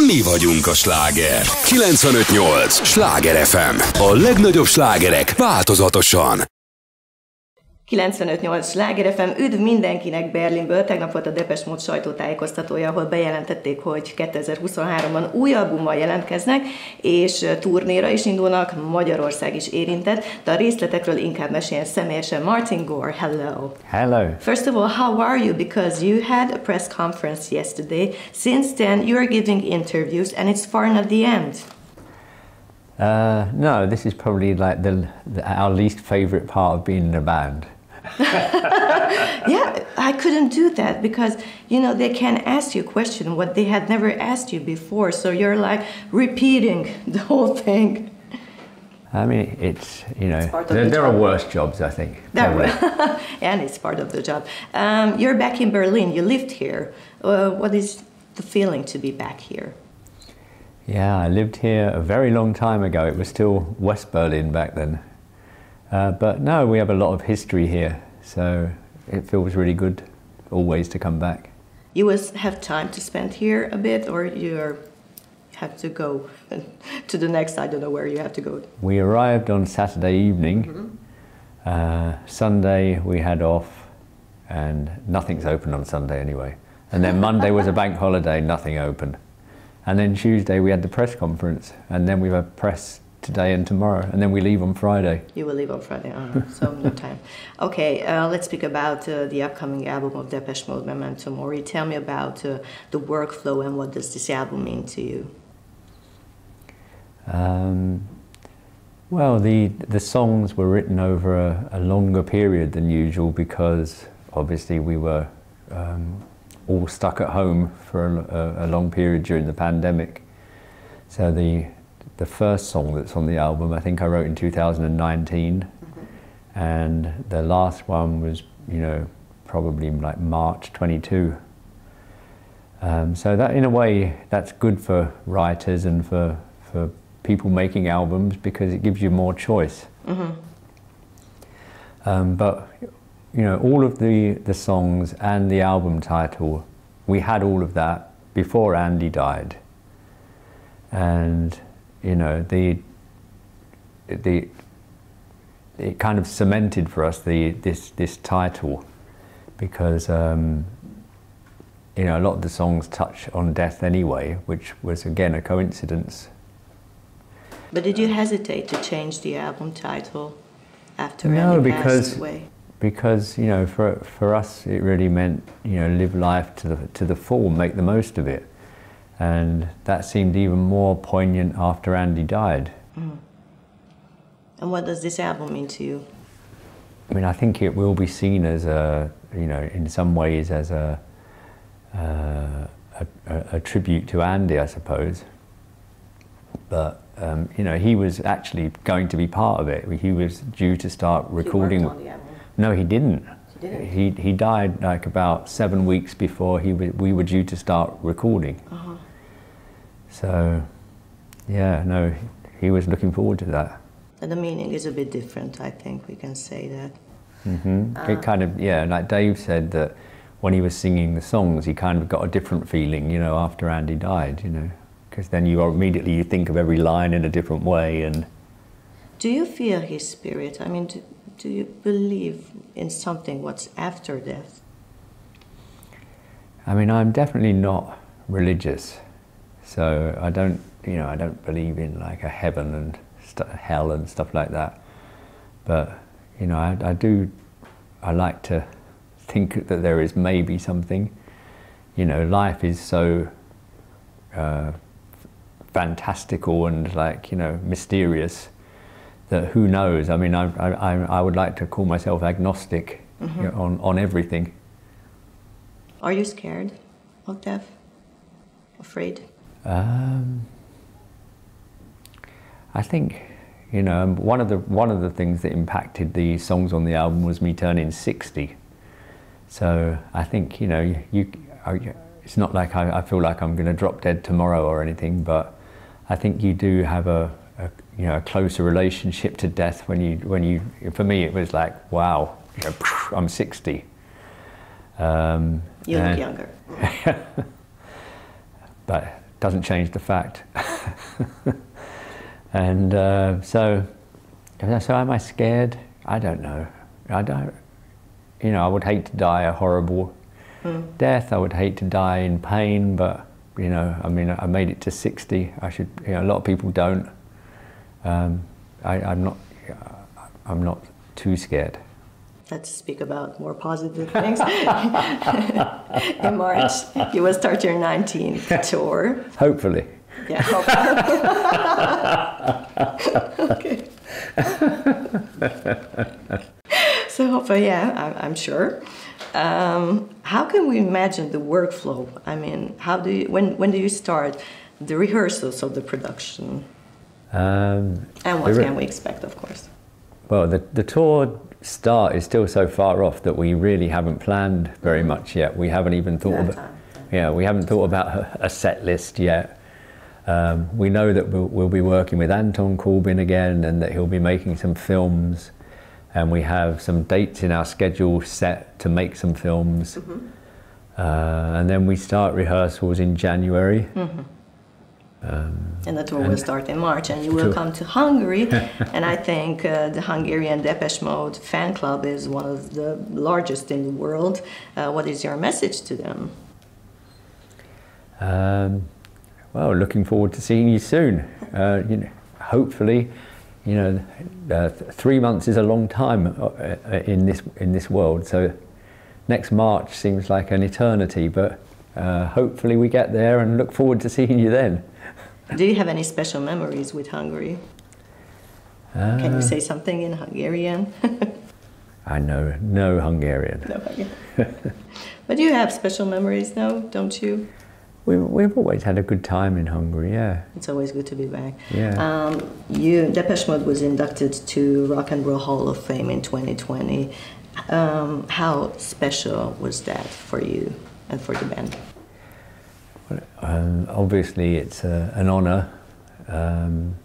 Mi vagyunk a sláger. 95.8 Sláger FM. A legnagyobb slágerek változatosan. 95.8 Sláger FM, üdv mindenkinek Berlinből! Tegnap volt a Depeche Mode sajtótájékoztatója, ahol bejelentették, hogy 2023-ban új albummal jelentkeznek, és turnéra is indulnak, Magyarország is érintett, de a részletekről inkább meséljen személyesen Martin Gore. Hello! Hello! First of all, how are you? Because you had a press conference yesterday. Since then, you're giving interviews and it's far not the end. No, this is probably like our least favorite part of being in a band. Yeah, I couldn't do that because, you know, they can ask you a question what they had never asked you before, so you're like repeating the whole thing. I mean, it's, you know, there are worse jobs, I think. And it's part of the job. You're back in Berlin, you lived here. What is the feeling to be back here? Yeah, I lived here a very long time ago. It was still West Berlin back then. But no, we have a lot of history here, so it feels really good always to come back. You have time to spend here a bit, or you have to go to the next, I don't know where you have to go. We arrived on Saturday evening. Mm-hmm. Sunday we had off, and nothing's open on Sunday anyway. And then Monday was a bank holiday, nothing open. And then Tuesday we had the press conference, and then we have press today and tomorrow, and then we leave on Friday. You will leave on Friday, so no time. Okay, let's speak about the upcoming album of Depeche Mode, Memento Mori. Tell me about the workflow and what does this album mean to you? Well, the songs were written over a longer period than usual because obviously we were all stuck at home for a long period during the pandemic. So the first song that's on the album, I think I wrote in 2019, and the last one was, you know, probably like March 22. So that, in a way, that's good for writers and for people making albums because it gives you more choice. But you know, all of the songs and the album title, we had all of that before Andy died. And, you know, it kind of cemented for us this title because, you know, a lot of the songs touch on death anyway, which was, again, a coincidence. But did you hesitate to change the album title after Andy passed away? Because, you know, for us it really meant, you know, live life to the full, make the most of it. And that seemed even more poignant after Andy died. And what does this album mean to you? I mean, I think it will be seen as a, you know, in some ways as a tribute to Andy, I suppose. But, you know, he was actually going to be part of it. He was due to start recording. He worked on the album. No, he didn't. He didn't? He died like about 7 weeks before we were due to start recording. So, yeah, no, he was looking forward to that. And the meaning is a bit different, I think we can say that. It kind of, yeah, like Dave said that when he was singing the songs, he kind of got a different feeling, you know, after Andy died, you know, because then you think of every line in a different way. And do you feel his spirit? I mean, do you believe in something what's after death? I mean, I'm definitely not religious, so I don't believe in like a heaven and hell and stuff like that. But, you know, I like to think that there is maybe something. You know, life is so fantastical and, like, you know, mysterious that who knows. I mean, I would like to call myself agnostic, you know, on everything. Are you scared of death? Afraid? I think, you know, one of the things that impacted the songs on the album was me turning 60. So I think, you know, it's not like I feel like I'm going to drop dead tomorrow or anything, but I think you do have a closer relationship to death when you. For me, it was like, wow, you know, I'm 60. You look younger. But doesn't change the fact. And so am I scared? I don't know. I don't. You know, I would hate to die a horrible death. I would hate to die in pain, but you know, I mean, I made it to 60. I should. You know, a lot of people don't. I'm not too scared. Let's speak about more positive things. In March, you will start your 19th tour. Hopefully. Yeah. Okay. So hopefully, yeah, I'm sure. How can we imagine the workflow? I mean, when do you start the rehearsals of the production? And what can we expect, of course? Well, the tour start is still so far off that we really haven't planned very much yet. We haven't even thought we haven't thought about a set list yet. We know that we'll be working with Anton Corbijn again, and that he'll be making some films, and we have some dates in our schedule set to make some films. And then we start rehearsals in January. And the tour will start in March, and you will come to Hungary. And I think the Hungarian Depeche Mode fan club is one of the largest in the world. What is your message to them? Well, looking forward to seeing you soon. You know, hopefully, you know, 3 months is a long time in this world. So next March seems like an eternity, but hopefully we get there, and look forward to seeing you then. Do you have any special memories with Hungary? Can you say something in Hungarian? I know no Hungarian. No Hungarian. But you have special memories now, don't you? We've always had a good time in Hungary, yeah. It's always good to be back. Yeah. Depeche Mode was inducted to Rock and Roll Hall of Fame in 2020. How special was that for you and for the band? Obviously, it's an honour. You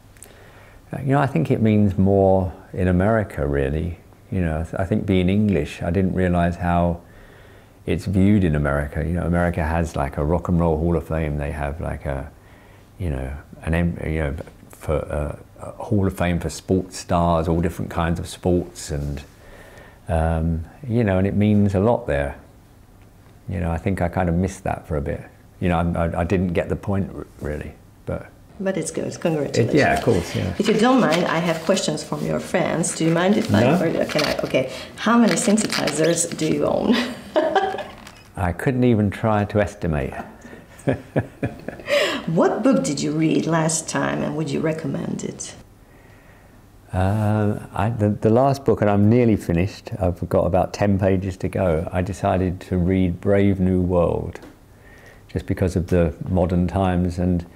know, I think it means more in America, really. You know, I think being English, I didn't realise how it's viewed in America. You know, America has like a Rock and Roll Hall of Fame. They have like a, you know, for a Hall of Fame for sports stars, all different kinds of sports, and you know, and it means a lot there. You know, I think I kind of missed that for a bit. You know, I didn't get the point really, but it's good. Congratulations. Yeah, of course. Yeah. If you don't mind, I have questions from your fans. Do you mind if Okay. How many synthesizers do you own? I couldn't even try to estimate. What book did you read last time, and would you recommend it? The last book, and I'm nearly finished. I've got about 10 pages to go. I decided to read Brave New World, just because of the modern times, and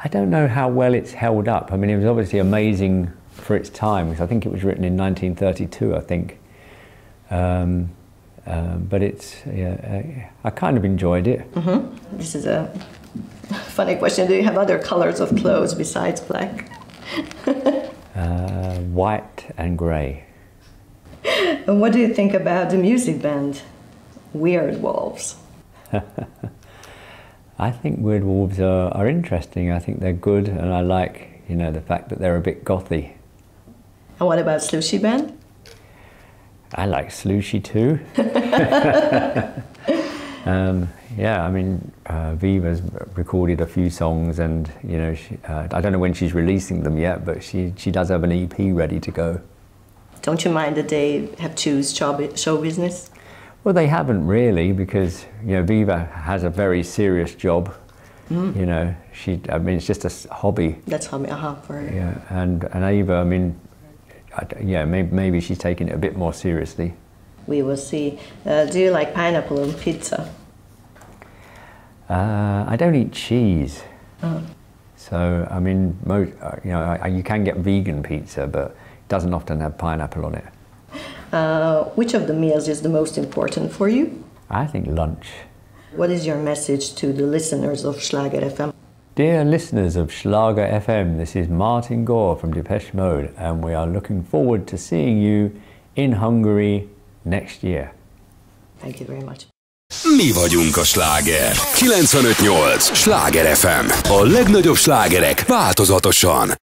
I don't know how well it's held up. I mean, it was obviously amazing for its time, because I think it was written in 1932, I think. But it's, I kind of enjoyed it. This is a funny question. Do you have other colors of clothes besides black? White and grey. And what do you think about the music band Weird Wolves? I think Weird Wolves are interesting. I think they're good, and I like, you know, the fact that they're a bit gothy. And what about Slushy Band? I like Slushy too. Yeah, I mean, Viva's recorded a few songs, and you know, I don't know when she's releasing them yet, but she does have an EP ready to go. Don't you mind that they have choose show business? Well, they haven't really, because you know, Viva has a very serious job. You know, I mean, it's just a hobby. That's hobby, for her. Yeah, and Ava, I mean, yeah, maybe she's taking it a bit more seriously. We will see. Do you like pineapple on pizza? I don't eat cheese. So, I mean, you know, you can get vegan pizza, but it doesn't often have pineapple on it. Which of the meals is the most important for you? I think lunch. What is your message to the listeners of Sláger FM? Dear listeners of Sláger FM, this is Martin Gore from Depeche Mode, and we are looking forward to seeing you in Hungary next year. Thank you very much. Mi vagyunk a sláger. 95.8 Sláger FM. A legnagyobb slágerek változatosan.